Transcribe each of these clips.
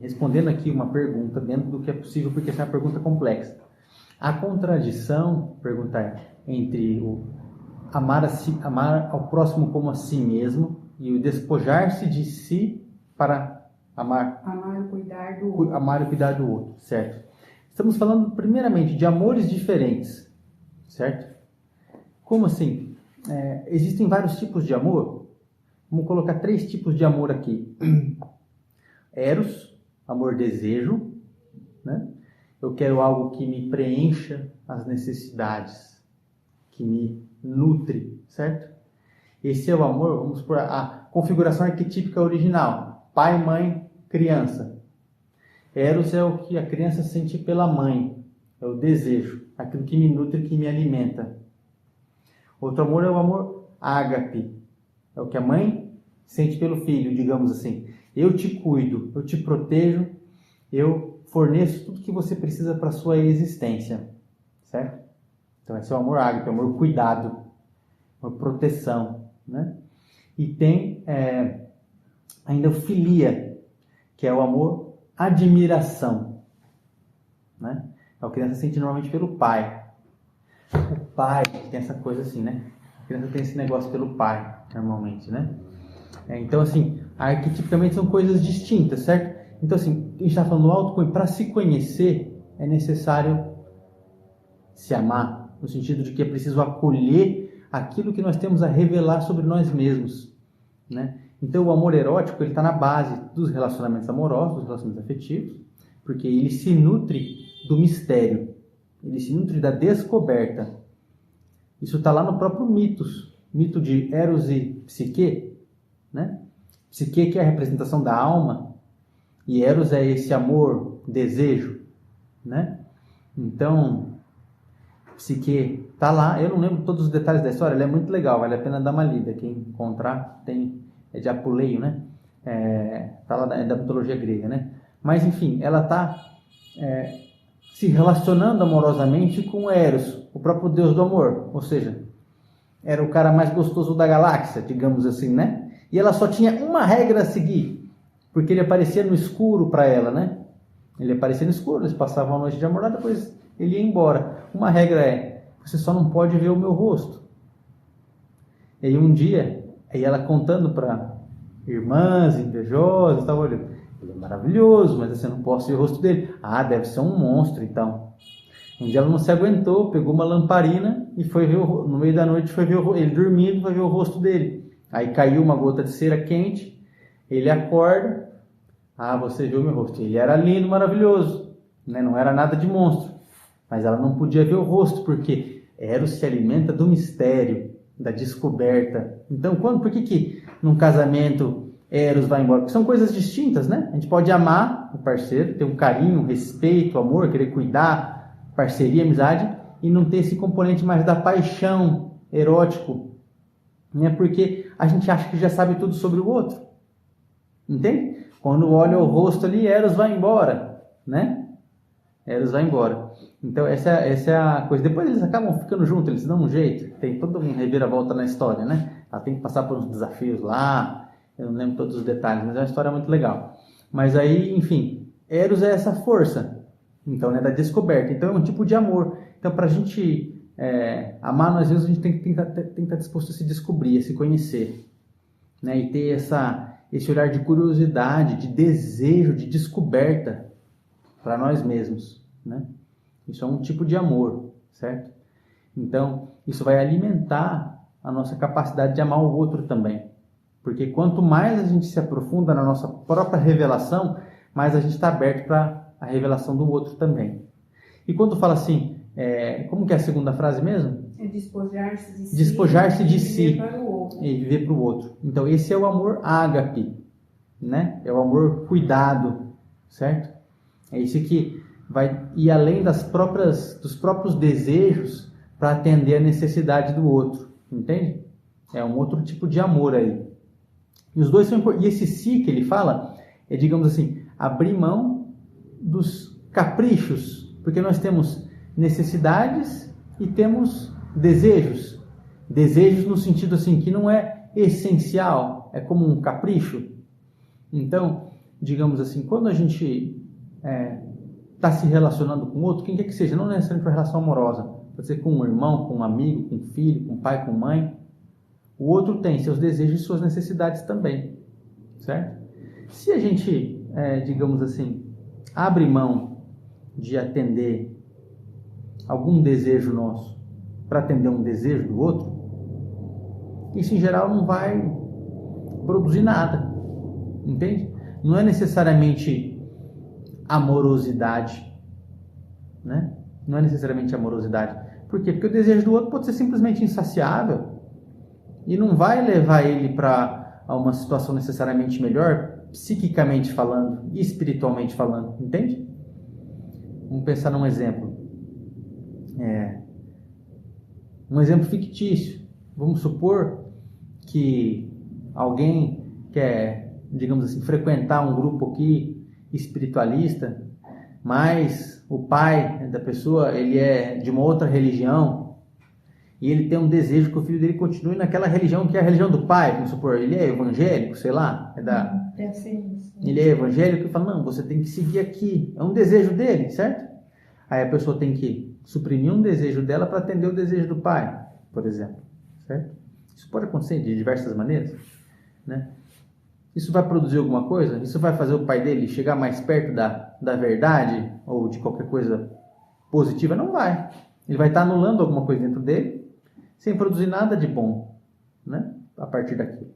respondendo aqui uma pergunta dentro do que é possível, porque essa é uma pergunta complexa. A contradição, perguntar, entre o amar ao próximo como a si mesmo e o despojar-se de si para amar e cuidar do outro. Amar e cuidar do outro, certo? Estamos falando primeiramente de amores diferentes, certo? Como assim? Existem vários tipos de amor. Vamos colocar 3 tipos de amor aqui. Eros, amor-desejo, né? Eu quero algo que me preencha as necessidades, que me nutre, certo? Esse é o amor, vamos por a configuração arquetípica original. Pai, mãe, criança. Eros é o que a criança sente pela mãe, é o desejo, aquilo que me nutre, que me alimenta. Outro amor é o amor ágape, é o que a mãe sente pelo filho, digamos assim. Eu te cuido, eu te protejo, eu forneço tudo que você precisa para a sua existência, certo? Então esse é o amor ágape, o amor cuidado, amor proteção, né? E tem ainda o filia, que é o amor admiração, né? É o que a criança sente normalmente pelo pai. O pai tem essa coisa assim, né? A criança tem esse negócio pelo pai, normalmente, né? Então, assim, arquetipicamente são coisas distintas, certo? Então, assim, a gente está falando do autoconhecimento. Para se conhecer, é necessário se amar, no sentido de que é preciso acolher aquilo que nós temos a revelar sobre nós mesmos, né? Então, o amor erótico, ele está na base dos relacionamentos amorosos, dos relacionamentos afetivos, porque ele se nutre do mistério, ele se nutre da descoberta. Isso está lá no próprio mitos, mito de Eros e Psique, né? Psique, que é a representação da alma, e Eros é esse amor, desejo, né? Então, Psique está lá. Eu não lembro todos os detalhes da história, ela é muito legal, vale a pena dar uma lida. Quem encontrar, é de Apuleio, né? Tá lá da mitologia grega, né? Mas, enfim, ela está se relacionando amorosamente com Eros, o próprio deus do amor, ou seja, era o cara mais gostoso da galáxia, digamos assim, né? E ela só tinha uma regra a seguir, porque ele aparecia no escuro para ela, né? Ele aparecia no escuro, eles passavam a noite de amor, depois ele ia embora. Uma regra é, você só não pode ver o meu rosto. E aí um dia, aí ela contando para irmãs invejosas, estava olhando, ele é maravilhoso, mas assim, eu não posso ver o rosto dele. Ah, deve ser um monstro, então. Um dia ela não se aguentou, pegou uma lamparina e foi ver, no meio da noite, foi ver ele dormindo, foi ver o rosto dele. Aí caiu uma gota de cera quente, ele acorda, você viu meu rosto. Ele era lindo, maravilhoso, né? Não era nada de monstro, mas ela não podia ver o rosto, porque Eros se alimenta do mistério, da descoberta. Então, por que num casamento Eros vai embora? Porque são coisas distintas, né? A gente pode amar o parceiro, ter um carinho, um respeito, amor, querer cuidar, parceria, amizade, e não ter esse componente mais da paixão erótico, né? Porque a gente acha que já sabe tudo sobre o outro, entende? Quando olha o rosto ali, Eros vai embora, né? Eros vai embora. Então essa é a coisa. Depois eles acabam ficando juntos, eles dão um jeito. Tem toda uma reviravolta na história, né? Ela tem que passar por uns desafios lá. Eu não lembro todos os detalhes, mas é uma história muito legal. Mas aí, enfim, Eros é essa força, então, né, da descoberta. Então é um tipo de amor. Então, para a gente amar, às vezes a gente tem que estar disposto a se descobrir, a se conhecer, né? E ter esse olhar de curiosidade, de desejo, de descoberta para nós mesmos, né? Isso é um tipo de amor, certo? Então, isso vai alimentar a nossa capacidade de amar o outro também. Porque quanto mais a gente se aprofunda na nossa própria revelação, mais a gente está aberto para a revelação do outro também. E quando fala assim, como que é a segunda frase mesmo? É despojar-se de si. Despojar-se de si Viver para o outro. E viver para o outro. Então, esse é o amor ágape, né? É o amor cuidado, certo? É esse que vai ir além dos próprios desejos para atender a necessidade do outro, entende? É um outro tipo de amor aí. E os dois são importantes. E esse si que ele fala é, digamos assim, abrir mão dos caprichos, porque nós temos necessidades e temos desejos. Desejos no sentido assim que não é essencial, é como um capricho. Então, digamos assim, quando a gente está se relacionando com outro, quem quer que seja, não necessariamente uma relação amorosa, pode ser com um irmão, com um amigo, com um filho, com um pai, com mãe, o outro tem seus desejos e suas necessidades também, certo? Se a gente, digamos assim, abre mão de atender algum desejo nosso para atender um desejo do outro, isso em geral não vai produzir nada, entende? Não é necessariamente amorosidade, né? Não é necessariamente amorosidade. Por quê? Porque o desejo do outro pode ser simplesmente insaciável e não vai levar ele para uma situação necessariamente melhor, psiquicamente falando e espiritualmente falando, entende? Vamos pensar num exemplo. Um exemplo fictício. Vamos supor que alguém quer, digamos assim, frequentar um grupo aqui espiritualista, mas o pai da pessoa, ele é de uma outra religião e ele tem um desejo que o filho dele continue naquela religião que é a religião do pai, vamos supor, ele é evangélico, sei lá, Deve ser isso. ele é evangélico e fala, não, você tem que seguir aqui, é um desejo dele, certo? Aí a pessoa tem que suprimir um desejo dela para atender o desejo do pai, por exemplo, certo? Isso pode acontecer de diversas maneiras, né? Isso vai produzir alguma coisa? Isso vai fazer o pai dele chegar mais perto da verdade ou de qualquer coisa positiva? Não vai. Ele vai estar anulando alguma coisa dentro dele sem produzir nada de bom, né? A partir daquilo.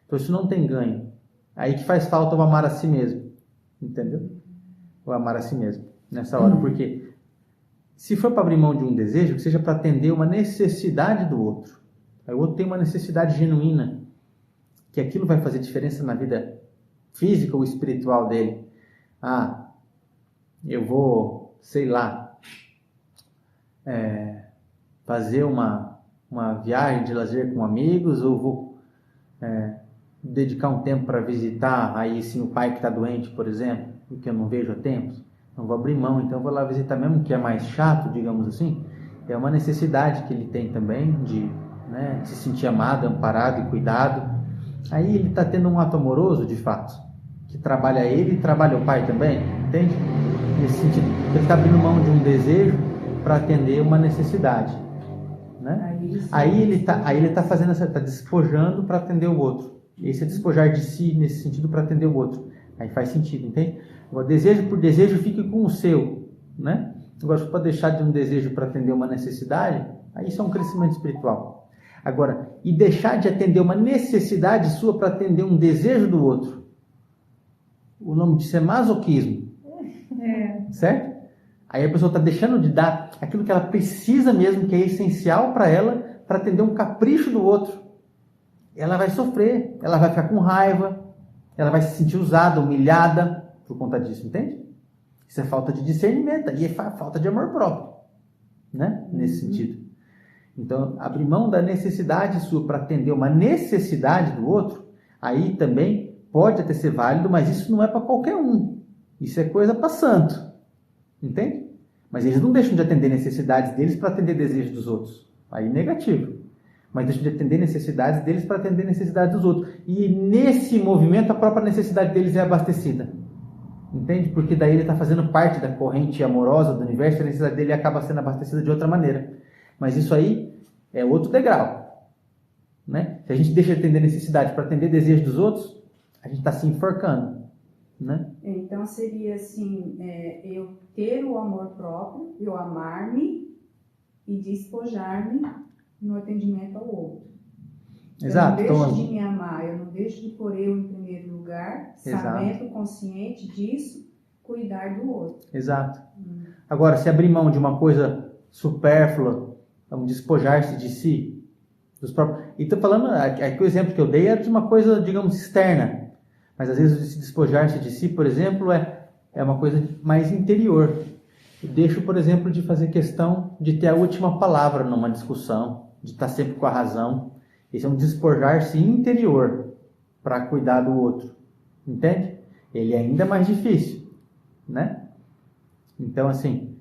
Então isso não tem ganho. Aí que faz falta o amar a si mesmo, entendeu? O amar a si mesmo nessa hora, porque se for para abrir mão de um desejo, que seja para atender uma necessidade do outro. Aí o outro tem uma necessidade genuína, que aquilo vai fazer diferença na vida física ou espiritual dele. Ah, eu vou, sei lá, fazer uma viagem de lazer com amigos, ou vou dedicar um tempo para visitar aí sim o pai que está doente, por exemplo, que eu não vejo há tempos. Não vou abrir mão, então eu vou lá visitar, mesmo que é mais chato, digamos assim. É uma necessidade que ele tem também de se sentir amado, amparado e cuidado. Aí ele está tendo um ato amoroso, de fato, que trabalha ele e trabalha o pai também, entende? Nesse sentido, ele está abrindo mão de um desejo para atender uma necessidade, né? Aí ele está fazendo está despojando para atender o outro. Esse é despojar de si nesse sentido para atender o outro. Aí faz sentido, entende? Agora, desejo por desejo, fique com o seu, né? Agora, se for deixar de um desejo para atender uma necessidade, aí isso é um crescimento espiritual. Agora, e deixar de atender uma necessidade sua para atender um desejo do outro, o nome disso é masoquismo. Certo? Aí a pessoa está deixando de dar aquilo que ela precisa mesmo, que é essencial para ela, para atender um capricho do outro. Ela vai sofrer, ela vai ficar com raiva, ela vai se sentir usada, humilhada por conta disso, entende? Isso é falta de discernimento e é falta de amor próprio, né? Nesse sentido. Então, abrir mão da necessidade sua para atender uma necessidade do outro, aí também pode até ser válido, mas isso não é para qualquer um. Isso é coisa para santo, entende? Mas eles não deixam de atender necessidades deles para atender desejos dos outros. Aí negativo. Mas deixam de atender necessidades deles para atender necessidades dos outros. E nesse movimento a própria necessidade deles é abastecida. Entende? Porque daí ele está fazendo parte da corrente amorosa do universo e a necessidade dele acaba sendo abastecida de outra maneira. Mas isso aí é outro degrau, né? Se a gente deixa de atender necessidade para atender desejos dos outros, a gente está se enforcando, né? Então seria assim, eu ter o amor próprio, eu amar-me e despojar-me no atendimento ao outro. Exato. Eu não deixo de me amar, eu não deixo de pôr eu em primeiro lugar, sabendo, consciente disso, cuidar do outro. Exato. Agora, se abrir mão de uma coisa supérflua, vamos despojar-se de si, dos próprios... E estou falando, aqui o exemplo que eu dei era de uma coisa, digamos, externa, mas às vezes se despojar-se de si, por exemplo, é uma coisa mais interior. Eu deixo, por exemplo, de fazer questão de ter a última palavra numa discussão, de estar sempre com a razão. Esse é um despojar-se interior para cuidar do outro, entende? Ele é ainda mais difícil, né? Então, assim,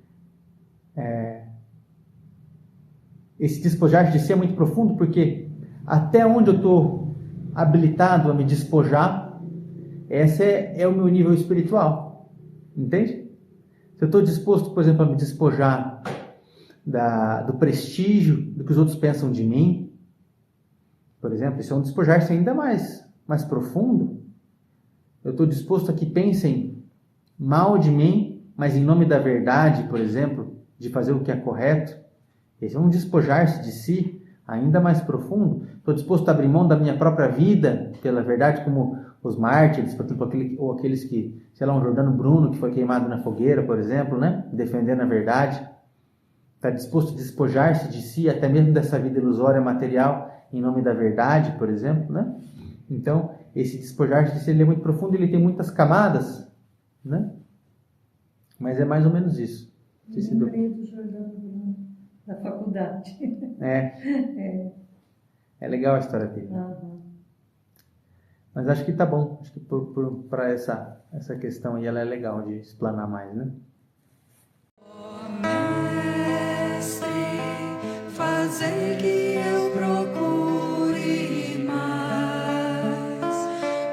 esse despojar de si é muito profundo, porque até onde eu estou habilitado a me despojar Esse é o meu nível espiritual. Entende? Se eu estou disposto, por exemplo, a me despojar do prestígio, do que os outros pensam de mim, por exemplo, isso é um despojar-se ainda mais profundo. Eu estou disposto a que pensem mal de mim, mas em nome da verdade, por exemplo, de fazer o que é correto. Esse é um despojar-se de si ainda mais profundo. Estou disposto a abrir mão da minha própria vida pela verdade, como os mártires, por exemplo, ou aqueles que, sei lá, um Jordano Bruno que foi queimado na fogueira, por exemplo, né? Defendendo a verdade. Está disposto a despojar-se de si, até mesmo dessa vida ilusória material, em nome da verdade, por exemplo, né? Então, esse despojar-se de si, ele é muito profundo, ele tem muitas camadas, né? Mas é mais ou menos isso. Lembrei do Jordano Bruno, da faculdade. É legal a história dele. Uhum. Mas acho que tá bom. Acho que para essa questão aí ela é legal de explanar mais, né? Mestre, fazei que eu procure mais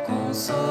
consolo.